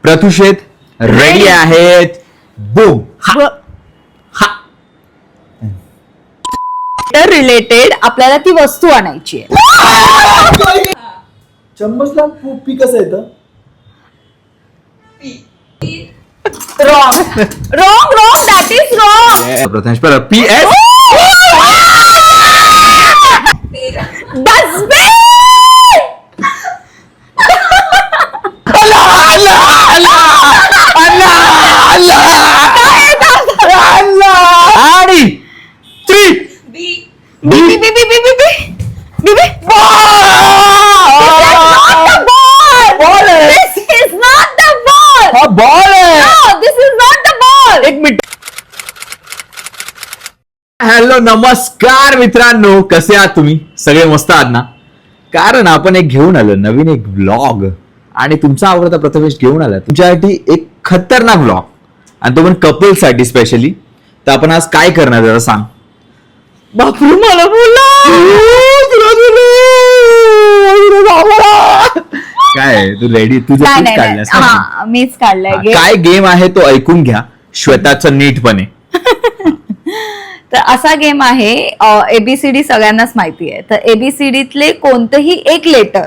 प्रथुषेत ready आहेत. Boom. Related आपल्याला ती वस्तू आणायची आहे. चम्मचला पी कसं येतं? Wrong wrong wrong that is wrong. Prathamesh per P S dustbin. आणि थ्री बी बी बी बी बी बी बी बी बॉल आहे. This is not the ball. हा बॉल आहे. No, this is not the ball. एक मिनिट. हॅलो नमस्कार मित्रांनो, कसे आहात तुम्ही? सगळे मस्त आहात ना? कारण आपण एक घेऊन आलो नवीन एक व्लॉग आणि तुमचा आवडता प्रथमेश घेऊन आला तुमच्यासाठी एक खतरनाक व्लॉग आणि तो पण कपल साठी स्पेशली. तर आपण आज काय करणार जरा सांग. बापरे मला काय तू रेडी? तुझं काढल्यास ना? हा मीच काढलाय game. काय गेम आहे तो ऐकून घ्या श्वेताचं नीटपणे. तर असा गेम आहे एबीसीडी सगळ्यांनाच माहिती आहे. तर एबीसीडीतले कोणतंही एक लेटर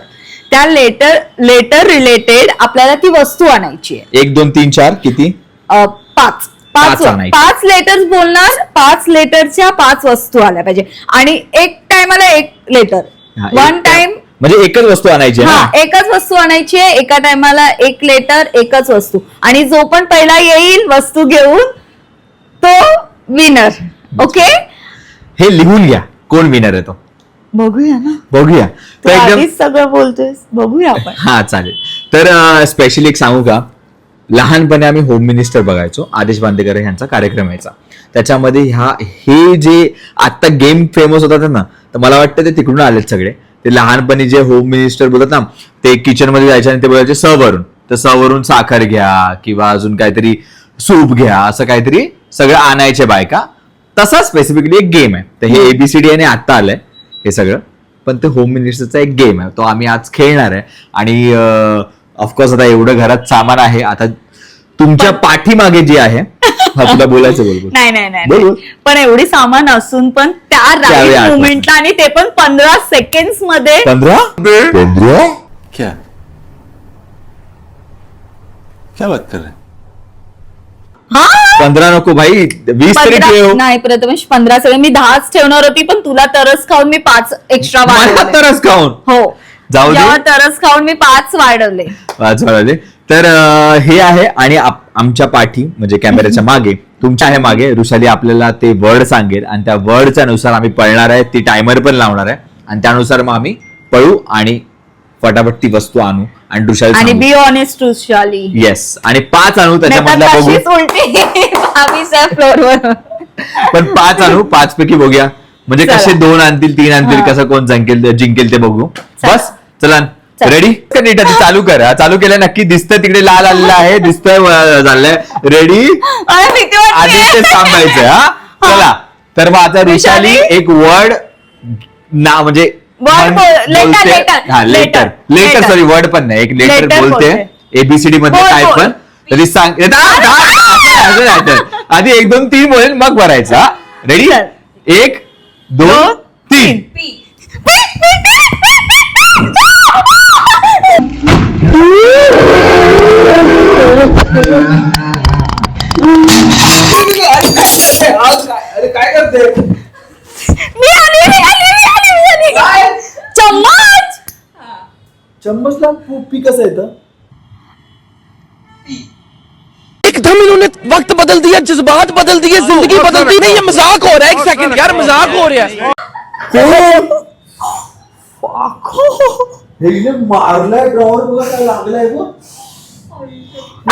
त्या लेटर रिलेटेड आपल्याला ती वस्तू आणायची आहे. 1 2 3 4 किती? पाच पाच आणायची. 5 लेटर्स बोलणार. 5 लेटरच्या 5 वस्तू आल्या पाहिजे आणि एक टायमाला एक लेटर. वन टाइम म्हणजे एकच वस्तू आणायची आहे हा ना? एकच वस्तू आणायची आहे. एका टायमाला एक लेटर एकच वस्तू आणि जो पण पहिला येईल वस्तू घेऊन तो विनर. ओके हे लिहून घ्या कोण विनर आहे तो. बघूया ना. बघूया. तू तर एकदम आधीच सगळं बोलतोय. बघूया आपण. हा चालेल. तर स्पेशली एक सांगू का, लहानपणी आम्ही होम मिनिस्टर बघायचो. आदेश बांदेकर यांचा कार्यक्रम यायचा. त्याच्यामध्ये हे जे आता गेम फेमस होतात ना, तर मला वाटतं ते तिकडून आलेत सगळे. ते लहानपणी जे होम मिनिस्टर बोलतात ना, ते किचन मध्ये जायचे आणि ते बोलायचे स वरून, तर स वरून साखर घ्या किंवा अजून काहीतरी सूप घ्या असं काहीतरी सगळं आणायचे बायका. तसा स्पेसिफिकली एक गेम आहे. तर हे एबीसीडी आणि आता आलंय हे सगळं, पण ते होम मिनिस्टरचा एक गेम आहे तो आम्ही आज खेळणार आहे. आणि ऑफकोर्स आता एवढं घरात सामान आहे. आता तुमच्या पाठीमागे जे आहे तुला बोलायचं बोल. नाही नाही नाही पण एवढी सामान असून पण त्या त्यावेळी राईट आठवत मुवमेंटला आणि ते पण 15 सेकंड मध्ये 15 क्या क्या बात कर रहे हैं? 15 नको भाई, 20 तरी ठेव. नाही प्रथमेश 15 सेकंड. मी 10च ठेवणार होती पण तुला तरस खाऊन मी 5 एक्स्ट्रा वाढवले. तरच खाऊन हो जाऊ दे. जेव्हा तरस खाऊन मी 5 वाढवले. वाजवायला. तर हे आहे आणि आमच्या पाठी म्हणजे कॅमेऱ्याच्या मागे तुमच्या आहे मागे ऋषाली आपल्याला ते वर्ड सांगेल आणि त्या वर्डच्या नुसार आम्ही पळणार आहे. ती टायमर पण लावणार आहे आणि त्यानुसार मग आम्ही पळू आणि फटाफट ती वस्तू आणू आणि ऋषाली आणि सांगू. Be honest Rushali. येस आणि 5 आणू त्याच्यामधला बघू. उलटी भाभीच्या फ्लोअरवर. पण 5 आणू, 5 पैकी बघूया म्हणजे चला. कसे 2 आणतील 3 आणतील हा. कसं कोण जिंकेल ते बघू. चला. बस चला चला. रेडी. नीट आहे, चालू कर. चालू केलं नक्की दिसतंय तिकडे लाल आलेलं आहे. दिसतंय झालंय. रेडी. मला भीती आधी ते वाटते. थांबायचं. हा चला. तर मग आता ऋषाली एक वर्ड ना म्हणजे Word बोल- letter. लेटर सॉरी वर्ड पण नाही एक लेटर Letter बोलते बोलते. एबीसीडी मध्ये बोल, काय बोल. पण तरी सांग. आधी 1 2 3 बोलेल मग भरायचा. रेडी. चल. 1 2 3. अरे काय करते? मी आली. चम्मच. चम्मचला पी कसं येतं? एकदम इन्होंने वक्त बदल दिया, जज्बात बदल दिए, जिंदगी बदल दी. नहीं ये मजाक हो रहा है. एक सेकंड यार, मजाक हो रहा है. हे हिने मारलाय ड्रॉवर बघा काय लागलाय गं.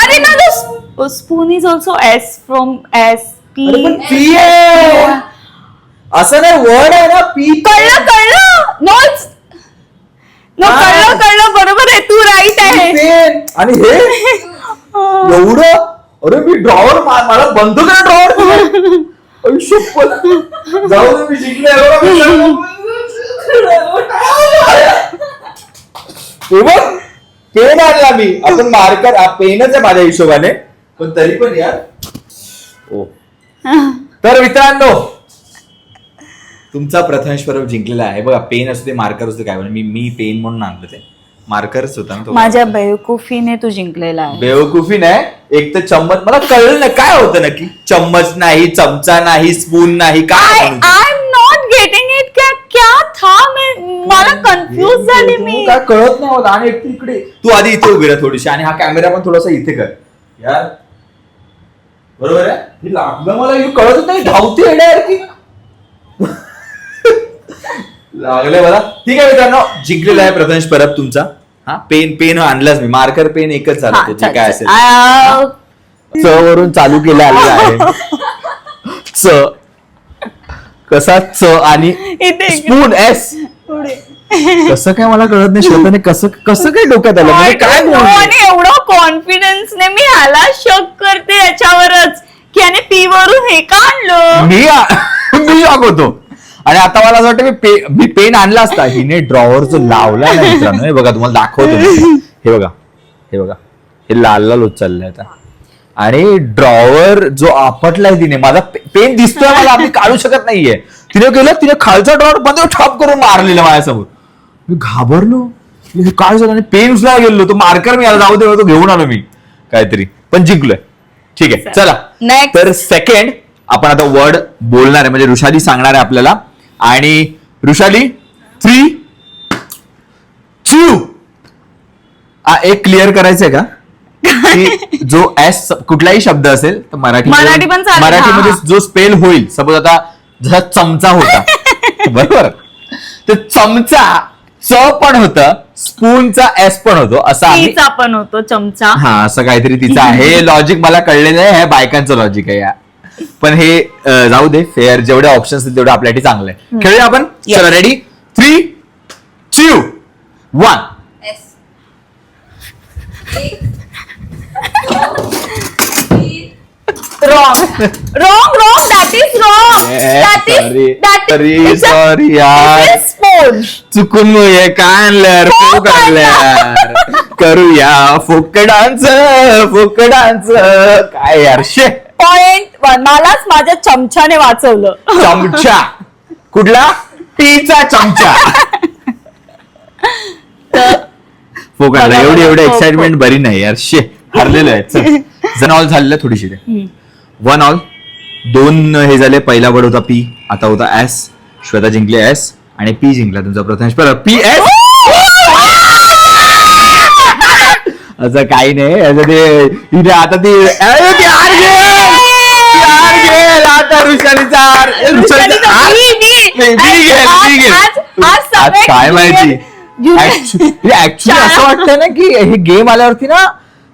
अरे ना spoon is also S from S P. अरे पण पी आहे असं नाही वर्ड आहे ना पी. कळलं नो कळलं बरोबर आहे. तू राईट आहे. पेन आणि हे एवढं. अरे मी ड्रॉवर मला बंद करा ड्रॉवर. जाऊ दे मी जिंकले. पेन आणला मी. आपण मार्कर पेनच आहे माझ्या हिशोबाने, पण तरी पण यार. ओ तर मित्रांनो, तुमचा प्रथमेश परब जिंकलेला आहे. बघा, पेन असू दे मार्कर असू दे, काय मी पेन म्हणून आणलं, ते मार्करच होता ना तो. माझ्या बेवकुफीने तू जिंकलेला आहे. बेवकुफी नाही, एक तर चम्मच मला कळलं नाही काय होतं नक्की. चम्मच नाही, चमचा नाही, स्पून नाही, काय I am not getting it. क्या था मला कन्फ्युज झाली मी. काय कळत नाही मला. आणि एक इकडे तू आधी इथे उभी राहा थोडीशी, आणि हा कॅमेरा पण थोडासा इथे कर यार. बरोबर आहे. हे लागलं मला, हे कळतच नाही, धावते येण्यासारखी लागले मला. ठीक आहे मित्रांनो, जिंकलेला आहे प्रथमेश परब तुमचा. हा पेन आणलाच मी, मार्कर पेन एकच झालं, हा, जे काय असेल. चल. च वरून चालू केलं आलेलं आहे. च कसा च आणि इथे स्पून एस. पुढे. कसं काय मला कळत नाही, श्वेताने कसं काय डोक्यात आलं, म्हणजे काय बोलली? आणि एवढं कॉन्फिडन्सने मी ह्याला शक करते याच्यावरच की याने पी वरून हे का आणलं. मी शॉक होतो. आणि आता मला असं वाटतं मी पेन आणला असता. हिने ड्रॉवरचं लावला नाही मित्रांनो. हे बघा, तुम्हाला दाखवतो मी. हे बघा हे लाल होत चाललंय आता. आणि ड्रॉवर जो आपटलाय तिने, माझा पेन दिसतोय मला, मी काढू शकत नाहीये. तिने खालचा ड्रॉवर बंद ठप करून मारलेला माझ्यासमोर. मी घाबरलो, हे काय झालं. आणि पेन उचलायला गेलो, तो मार्कर मी आला, जाऊ दे, तो घेऊन आलो मी काहीतरी, पण जिंकलोय. ठीक आहे, चला Next. तर सेकंड आपण आता वर्ड बोलणार आहे, म्हणजे ऋषाली सांगणार आहे आपल्याला. आणि ऋषाली 3, 2 एक क्लिअर करायचंय का की जो एस कुठलाही शब्द असेल तर मराठी पण चालेल. मराठीमध्ये हा. जो स्पेल होईल, सपोज आता जसा चमचा होता बरोबर, तर चमचा च पण होतं, स्पूनचा एस पण होतो, असं आम्ही चा पण होतो चमचा. हा असं काहीतरी तिचं आहे. हे लॉजिक मला कळलेलं आहे, हे बायकांचं लॉजिक आहे या. पण हे जाऊ दे, फेअर जेवढे ऑप्शन्स आहेत तेवढे आपल्यासाठी चांगले. खेळूया आपण. चला ready, 3, 2, 1. Wrong. That is wrong. Sorry यार, Sponge. चुकून हे काय आणलं, फोक आणलं. करूया फोक डान्स. काय यार, शे. Point 1. मलाच माझ्या चमच्याने वाचवलं. चमचा कुठला, टीचा चमचा. फोक आणला. एवढी एक्साइटमेंट बरी नाही यार, शे. हरलेलं आहे. जन ऑल झालेलं थोडीशी. 1 ऑल. 2 हे झाले. पहिला वर्ड होता पी, आता होता एस. श्वेता जिंकले एस आणि पी जिंकला तुमचा प्रथमेश परब. P S. असं काही नाही, असं ते आता ती आता काय माहिती. ऍक्च्युली असं वाटतं ना की हे गेम आल्यावरती ना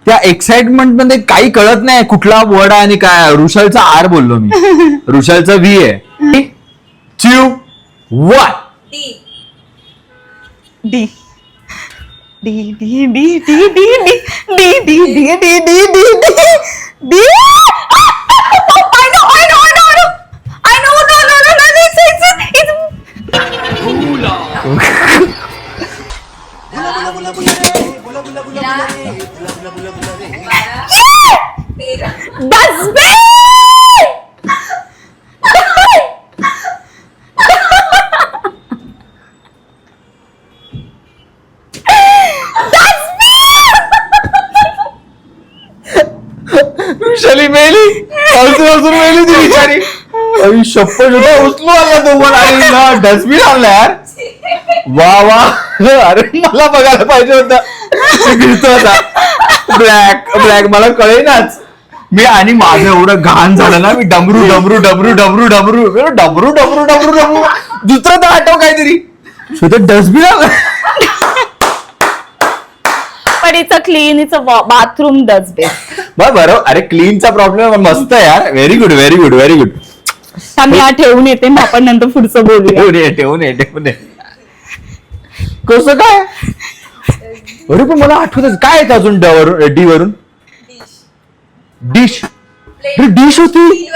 त्या एक्साइटमेंट मध्ये काही कळत नाही कुठला वर्ड आहे आणि काय. ऋषलचा आर बोललो मी, ऋषलचा व्ही आहे. 2, 1. D. I know. Dustbin. Rushali मेली, अजून मेली ती बिचारी. शप्पथ होता, उचलू आला तो पण. डस्टबिन आणला यार, वा. अरे मला बघायला पाहिजे होतं, गिरतो होता. ब्लॅक मला कळेनाच मी. आणि माझं एवढं घाण झालं ना, मी डमरू दुसरं तर आठव काहीतरी. डस्टबिन आलं. पण it's a clean, it's a bathroom dustbin. बरोबर. अरे क्लीनचा प्रॉब्लेम मस्त आहे यार. Very good. मी हा ठेवून येते, मग आपण नंतर पुढचं बोलूया. ठेवून ये. कसं काय. अरे पण मला आठवतच काय येतं अजून डी वरून. डिश होती.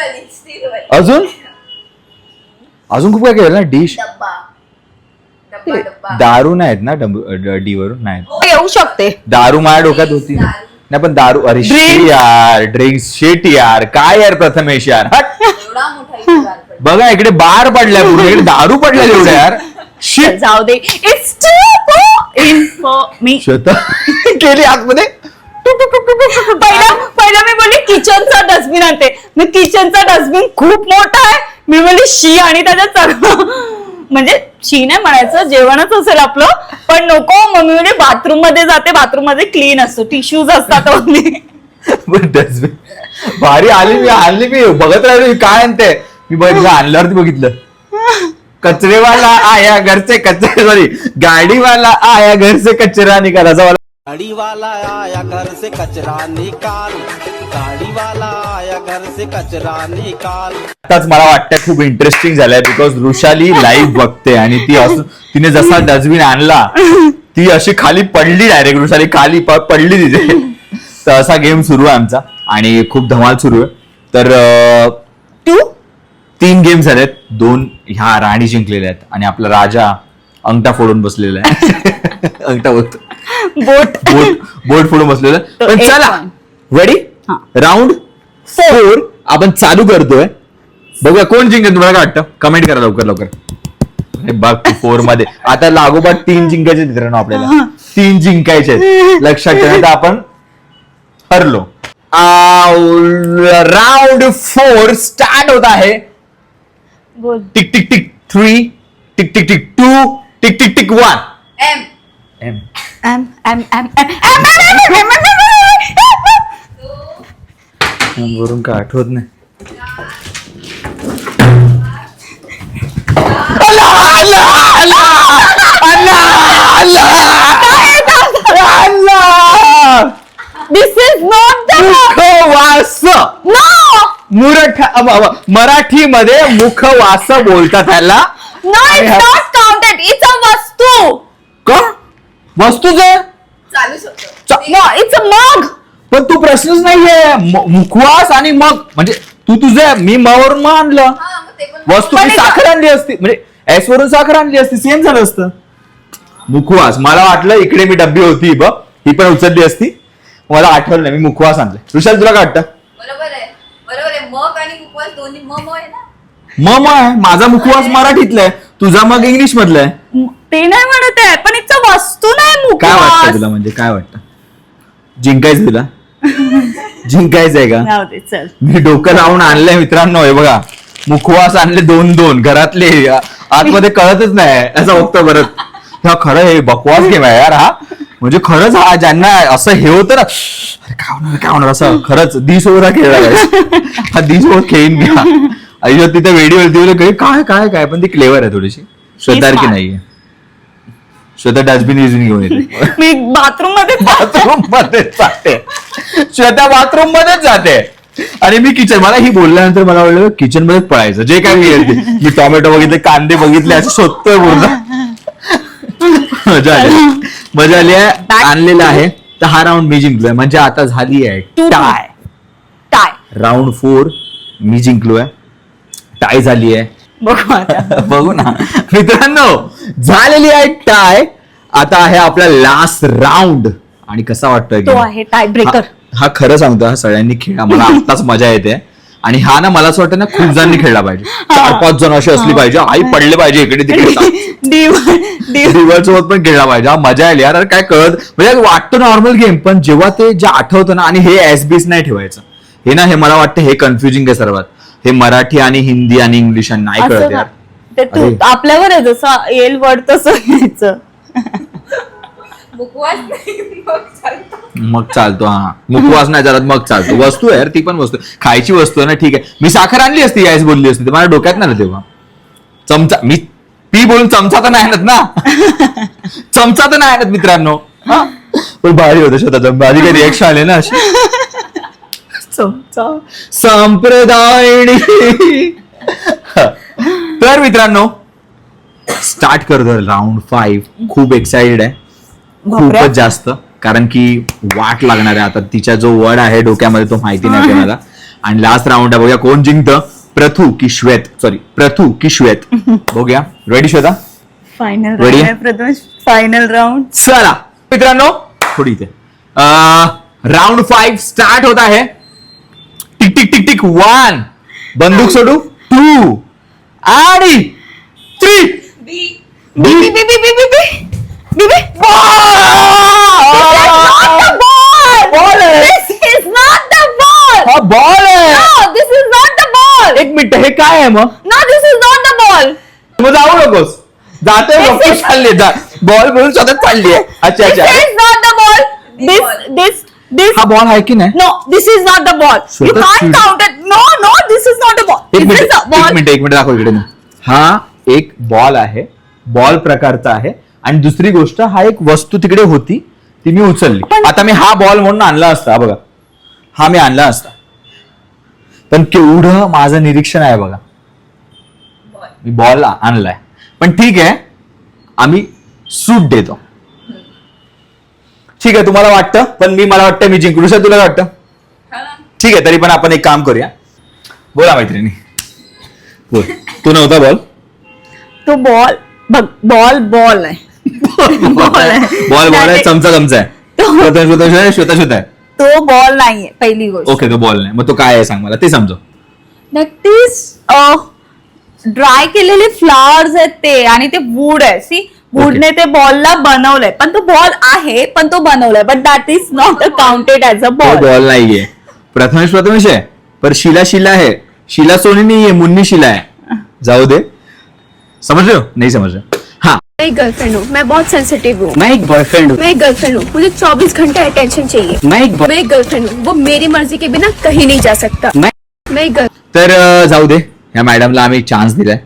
अजून खूप काय केलं ना. डिश, दारू नाहीत ना डी वरून, नाही. येऊ शकते. दारू माझ्या डोक्यात होती नाही पण दारू अरे Drinks. शी यार ड्रिंक्स शेट यार काय यार प्रथमेश यार हट. बघा इकडे बार पडलाय पुढे इकडे दारू पडलाय एवढ्या यार शिट जाऊ दे. It's too in for me. Shweta केली आतमध्ये पहिला मी बोलली किचनचा डस्टबिन आणते. मी किचनचा डस्टबिन खूप मोठा आहे. मी बोलली शी आणि त्याच्यात सगळं म्हणजे शी नाही म्हणायचं जेवणच असेल आपलं पण नको. मम्मी म्हणजे बाथरूम मध्ये जाते. बाथरूम मध्ये क्लीन असतो टिश्यूज असतात. डस्टबिन भारी आणली मी बघत राहिलो काय आणते मी बघितलं आणल्यावरती बघितलं कचरेवाला आया घरचे कचरे सॉरी गाडीवाला आया घरचे कचरा निकाल असा गाड़ी वाला आया घर से कचरा निकाल, गाड़ी वाला आया घर से कचरा निकाल. आताच मला वाटतं खूप इंटरेस्टिंग झालंय बिकॉज वृषाली लाईव्ह बघते आणि ती असं तिने जसा डस्टबिन आणला ती अशी खाली पडली डायरेक्ट वृषाली खाली पडली तिथे. तर असा गेम सुरू आहे आमचा आणि खूप धमाल सुरू आहे. तर 3 गेम झालेत. 2 ह्या राणी जिंकलेल्या आहेत आणि आपला राजा अंगठा फोडून बसलेला आहे. अंगठा बोलतो बोट फोडून बसलेलं. पण एक चला point. रेडी हा. राऊंड 4 आपण चालू करतोय. बघूया कोण जिंकेल तुम्हाला काय वाटतं कमेंट करा लवकर. अरे बघ 4 मध्ये आता लागोपाठ 3 जिंकायचे मित्रांनो आपल्याला 3 जिंकायचे आहेत. लक्षात ठेवा तर आपण हरलो. राऊंड 4 स्टार्ट होत आहे. बोल. Tick tick tick 3 tick tick tick 2 tick tick tick 1 M वरून काय आठवत नाही. दिस इज नॉट द मुखवास नो मराठीमध्ये मुखवास बोलतात त्याला. No it's not counted. It's a वस्तू. का वस्तूच आहे नो इट्स अ मग. पण तू प्रश्नच नाहीये मुखवास आणि मग म्हणजे तू तुझं मी मवरून मग आणलं वस्तू पण ती साखर आणली असती म्हणजे एस वरून साखर आणली असती सेम झालं असतं. मुखवास मला वाटलं इकडे मी डब्बी होती बघ ही पण उचलली असती मला आठवलं नाही मी मुखवास आणलं. ऋषाल तुला काय वाटतं. बरोबर आहे मग आणि उपवास दोन्ही मग आहे ना. मग आहे माझा मुखवास मराठीतला आहे तुझा मग इंग्लिश मधला आहे. ते नाही म्हणत आहे पण इट्स अ वस्तू नाही काय वाटतं मुखवास. तुला म्हणजे काय वाटतं जिंकायचं तुला जिंकायचंय का. जाऊ दे चल. मी डोकं लावून आणलंय मित्रांनो हे बघा मुखवास आणले 2 घरातले आतमध्ये कळतच नाही असं बघतो परत. हा खरं हे बकवास गेम आहे यार हा म्हणजे खरंच हा ज्यांना असं हे होतं ना अरे काय होणार असं खरंच 20 ओव्हर खेळला हा 20 ओव्हर खेळीन घ्या आयुष्यात तिथे वेडी होती काय काय काय पण ती क्लेवर आहे थोडीशी. श्वेतारखी नाहीये. श्वेता डस्टबिन युजून घेऊन येते. मी बाथरूम मध्ये बाथरूम मध्येच जाते श्वेता बाथरूम मध्येच जाते आणि मी किचन मला ही बोलल्यानंतर मला वाटलं किचन मध्येच पळायचं जे काय मी टोमॅटो बघितले कांदे बघितले असे शोधतोय पूर्ण. मजा आली आहे आणलेला आहे. तर हा राऊंड मी जिंकलोय म्हणजे आता झाली आहे टाय. राऊंड 4 मी जिंकलोय टाय झाली आहे. बघू आता. बघू ना मित्रांनो झालेली आहे टाय. आता आहे आपला लास्ट राऊंड आणि कसा वाटतोय तो आहे टाय ब्रेकर. हा खरं सांगतो हा सगळ्यांनी खेळा मला आत्ताच मजा येते आणि हा ना मला असं वाटतं ना खूप जणांनी खेळला पाहिजे 4-5 जण अशी असली पाहिजे आई पडले पाहिजे इकडे तिकडे रिव्हर सोबत पण खेळला पाहिजे. हा मजा आली यार काय कळत म्हणजे वाटतं नॉर्मल गेम पण जेव्हा ते जे आठवतं ना आणि हे एसबीस नाही ठेवायचं हे ना हे मला वाटतं हे कन्फ्युजिंग आहे सर्वात. हे मराठी आणि हिंदी आणि इंग्लिश नाही कळत यार. ते तू आपल्यावर आहे जसं येईल वर्ड तसं घ्यायचं. मुखवास नाही मग चालतं. मग चालतो हा मुखवास नाही चालत मग चालतो. वस्तू आहे यार ती पण वस्तू खायची वस्तू आहे ना ठीक आहे. मी साखर आणली असती यायच बोलली असती माझ्या डोक्यात नाही तेव्हा. चमचा मी पी बोलून चमचा तर नाही आणत ना चमचा तर नाही आणत मित्रांनो. पण भारी होतं स्वतःच माझी काही रिएक्शन आले ना अशी चमचा संप्रदायिणी. तर मित्रांनो स्टार्ट करतो राऊंड 5. खूप एक्साइटेड आहे खूपच जास्त कारण की वाट लागणार आहे आता तिचा जो वर्ड आहे डोक्यामध्ये तो माहिती नाही कोणाला. आणि लास्ट राऊंड आहे बघूया कोण जिंकतं प्रथू की श्वेत बघूया. Ready Shweta final Ready? Prathamesh final round. चला मित्रांनो थोडी इथे. राऊंड 5 स्टार्ट होत आहे. टिक टिक टिक टिक 1 बंदूक सोडू 2 आणि 3. बी बी बी बी बी बी बी बी बॉल आहे. This is not the ball. हा बॉल आहे. No, this is not the ball. एक मिनिट, हे काय आहे मग? No, this is not the ball. मग जाऊ नकोस. जाते वापस चालली जा. बॉल बोलून स्वतःच चालली आहे. अच्छा This अच्छा. is not the ball. This. हा बॉल आहे की नाही? No, this is not the ball. You स्वतः can't cheat. count it. No, this is not the ball. एक This is minute a ball. एक मिनिट दाखव इकडे. हा एक बॉल आहे, बॉल प्रकारचा आहे. आणि दुसरी गोष्ट, हा एक वस्तू तिकडे होती, ती मी उचलली. आता मी हा बॉल म्हणून आणला असता, बघा हा मी आणला असता, पण केवढं माझं निरीक्षण आहे बघा. मी बॉल आणलाय, पण ठीक आहे, आम्ही सूट देतो. ठीक आहे, तुम्हाला वाटतं, पण मला वाटतं मी जिंकू. ऋषभ, तुला वाटतं? ठीक आहे, तरी पण आपण एक काम करूया. बोला मैत्रिणी, बोल. तू नव्हता बॉल? तो बॉल बघ, बॉल आहे. बॉल आहे, चमचा आहे, श्वेता आहे. तो बॉल नाहीये, पहिली गोष्ट. ओके, तो बॉल नाही, मग तो काय आहे सांग मला, ते समजव. नक्कीच ड्राय केलेले फ्लावर्स आहेत ते, आणि ते वूड आहे. सी, वूडने ते बॉलला बनवलंय, पण तो बॉल आहे, पण तो बनवलाय, but that is not counted as a तो बॉल. बॉल नाहीये. प्रथमेश आहे, पर शीला आहे. शीला सोनी नाहीये, मुन्नी शीला आहे. जाऊ दे. समझ रहे हो? नहीं समझ रहे? हाँ, मैं एक गर्लफ्रेंड हूँ, मैं बहुत सेंसिटिव हूँ. मैं एक बॉयफ्रेंड हूँ. मैं एक गर्लफ्रेंड हूँ, मुझे 24 घंटे अटेंशन चाहिए. मैं एक गर्लफ्रेंड हूँ, वो मेरी मर्जी के बिना कहीं नहीं जा सकता. मैं एक तर जाऊ दे. ह्या मॅडमला आम्ही चान्स दिलाय.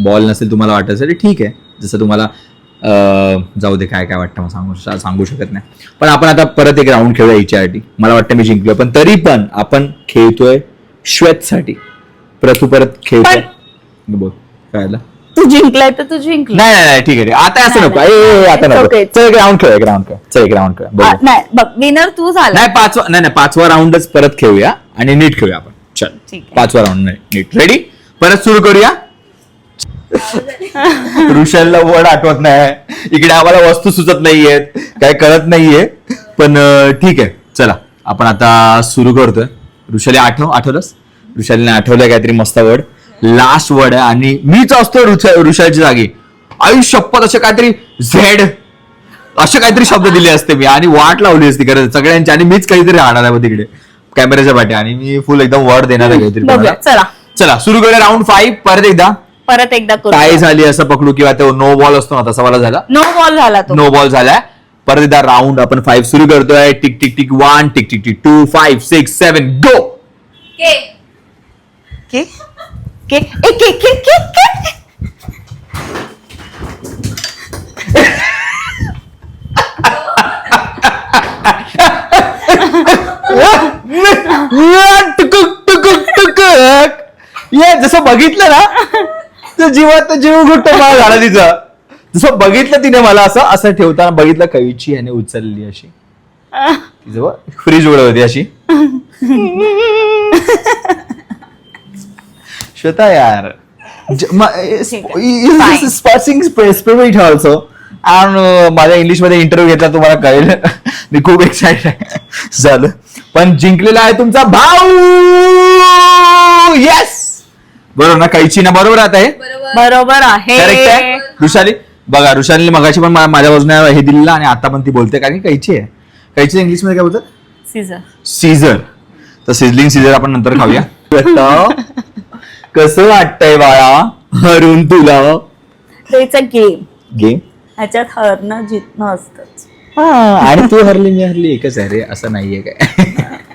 बॉल नसेल तुम्हाला वाटत असेल, ठीक आहे, जसं तुम्हाला जाऊ दे. काय वाटतं मग सांगू शकत नाही. पण आपण आता परत एक राऊंड खेळूया HRT. मला वाटतं मी जिंकलोय, पण तरी पण आपण खेळतोय श्वेतसाठी. प्रथू परत खेळतोय. बोल काय झालं? तू जिंकलाय तर तू जिंकला. नाही ठीक आहे, आता असं नको. आता नको. Okay. चल एक राऊंड खेळ. चल एक राऊंड खेळ. बघू. नाही बघ, विनर तू झाला. नाही पाचवा राऊंडच परत खेळूया आणि नीट खेळूया आपण. चल, ठीक आहे. पाचवा राऊंड नीट. रेडी? परत सुरू करूया. ऋषालला वर्ड आठवत नाही, इकडे आम्हाला वस्तू सुचत नाहीयेत, काय कळत नाहीये, पण ठीक आहे, चला आपण आता सुरू करतोय. ऋषाली आठवलंस? ऋषालीने आठवलंय काहीतरी मस्त वर्ड. लास्ट वर्ड आहे आणि मीच असतो ऋषालीच्या जागी. शपथ असे काहीतरी झेड असे काहीतरी शब्द दिले असते मी, आणि वाट लावली असती खरं सगळ्यांची, आणि मीच काहीतरी राहणार आहे तिकडे कॅमेऱ्याच्या पाठी, आणि मी फुल एकदम वर्ड देणार आहे काहीतरी. बघूया, चला सुरू करूया राऊंड 5. परत एकदा करू. काय झाली असं पकडू, किंवा तो नो बॉल असतो ना, तसा वाला झाला. नो बॉल झाला तो. नो बॉल झालाय. परत एकदा राऊंड आपण 5 सुरू करतोय. Tick tick tick 1 tick tick tick 2 5 6 7 गो. के के के ए, के ये जसं बघितलं ना, तर जीवात जीव घुट्ट मला झाला तिचा. जसं बघितलं तिने मला असं ठेवताना बघितलं, कैची याने उचलली अशी, तिचं फ्रीज उघड होती अशी. श्वेता यार, स्पिरिट ऑल्सो. माझ्या इंग्लिश मध्ये इंटरव्ह्यू घेतला, तुम्हाला कळेल. मी खूप एक्साइटेड आहे. झालं, पण जिंकलेला आहे तुमचा भाऊ. येस, बरोबर ना? कैची ना? बरोबर आता हे बरोबर आहे. करेक्ट आहे. ऋषाली बघा, ऋषालीने मगाशी पण माझ्या बाजूने हे दिलेलं, आणि आता पण ती बोलते कारण की कैची आहे. कैची इंग्लिश मध्ये काय बोलतात? सीझर. तर सिझलिंग सीझर आपण नंतर खाऊया. कसं वाटतंय बाळा हरून तुला? It's a game. गेम, ह्याच्यात हरणं जितणं असतंच. आणि तू हरली मी हरली एकच आहे रे, असं नाहीये काय.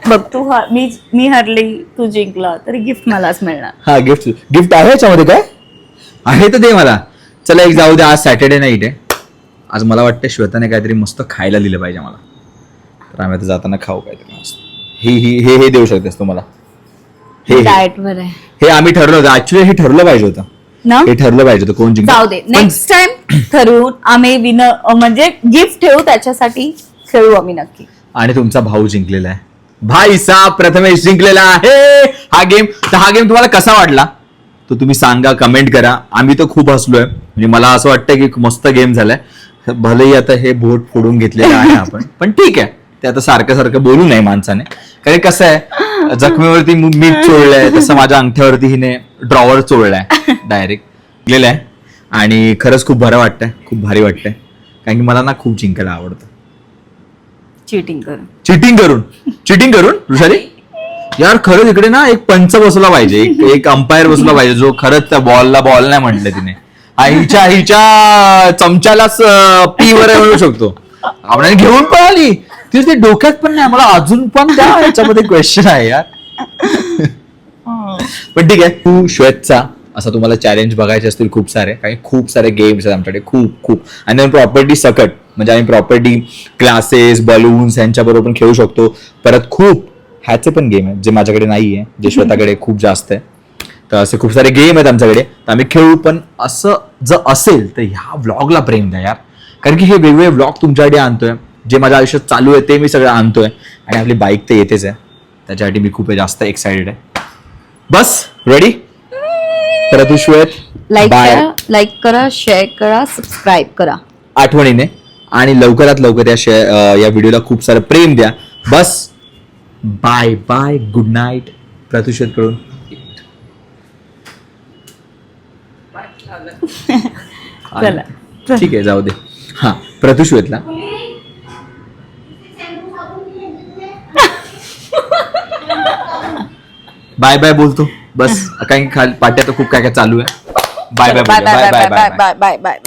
बघ, तू मी हरली, तू जिंकला, तरी गिफ्ट मलाच मिळणार. हा, गिफ्ट आहे याच्यामध्ये. काय आहे तर दे मला. चला एक जाऊ दे, आज सॅटर्डे नाईट आहे. आज मला वाटतं श्वेताने काहीतरी मस्त खायला दिलं पाहिजे मला, तर आम्ही आता जाताना खाऊ काहीतरी मस्त. हे देऊ शकतेस तुम्हाला. डाएट वर आहे हे आम्ही ठरलं होतं. ऍक्च्युली हे ठरलं पाहिजे होतं ना. हे ठरलं पाहिजे होतं कोण जिंकलं. जाऊ दे, नेक्स्ट टाइम ठरवून आम्ही विनर म्हणजे गिफ्ट ठेवू, त्याच्यासाठी खेळू आम्ही नक्की. आणि तुमचा भाऊ जिंकलेला आहे. भाई साहब प्रथमेश जिंकलेला आहे हा गेम. तर हा गेम तुम्हाला कसा वाटला तो तुम्ही सांगा, कमेंट करा. आम्ही तर खूप हसलोय, म्हणजे मला असं वाटतं की मस्त गेम झालाय. भलेही आता हे बोट फोडून घेतलेलं आहे आपण, पण ठीक आहे, ते आता सारखं सारखं बोलू नये माणसाने. कारण कसं आहे, जखमेवरती मीठ चोळलंय तसं माझ्या अंगठ्यावरती हिने ड्रॉवर चोळलाय डायरेक्ट गेलाय. आणि खरंच खूप बरं वाटतंय, खूप भारी वाटतंय, कारण की मला ना खूप जिंकायला आवडतं. चिटिंग करून चिटिंग करून ऋषाली यार, खरंच इकडे ना एक पंच बसला पाहिजे, एक अंपायर बसला पाहिजे, जो खरंच त्या बॉलला बॉल नाही म्हटलं तिने, आईच्या चमच्यालाच पी वर म्हणू शकतो. आपण घेऊन पण आली ते डोक्यात पण नाही, मला अजून पण त्या ह्याच्यामध्ये क्वेश्चन आहे यार. पण ठीक आहे, तू श्वेतचा असा तुम्हाला चॅलेंज बघायचे असतील खूप सारे, काही खूप सारे गेम्स आहेत आमच्याकडे, खूप. आणि प्रॉपर्टी सकट, म्हणजे आम्ही प्रॉपर्टी क्लासेस, बलून्स यांच्या बरोबर पण खेळू शकतो. परत खूप ह्याचे पण गेम आहेत जे माझ्याकडे नाहीये, जे श्वेताकडे खूप जास्त आहे. तर असे खूप सारे गेम आहेत आमच्याकडे, तर आम्ही खेळू. पण असं जर असेल तर ह्या व्लॉगला प्रेम द्या यार, कारण की हे वेगवेगळे व्लॉग तुमच्यासाठी आणतोय, जे माझ्या आयुष्यात चालू आहे ते मी सगळं आणतोय. आणि आपली बाईक तर येतेच आहे, त्याच्यासाठी मी खूप जास्त एक्साइटेड आहे. बस रेडी. परत श्वेत, लाईक करा, शेअर करा, सबस्क्राईब करा आठवणीने, आणि लवकरात लवकर या व्हिडिओला खूप सारं प्रेम द्या. बस बाय बाय, गुड नाईट प्रतुश्वेत कडून. चला. ठीक आहे, जाऊ दे. हा, प्रतुश्वेतला बाय बाय बोलतो बस, काही पाट्या तर खूप काय काय चालू आहे. Bye bye bye bye bye bye bye bye bye.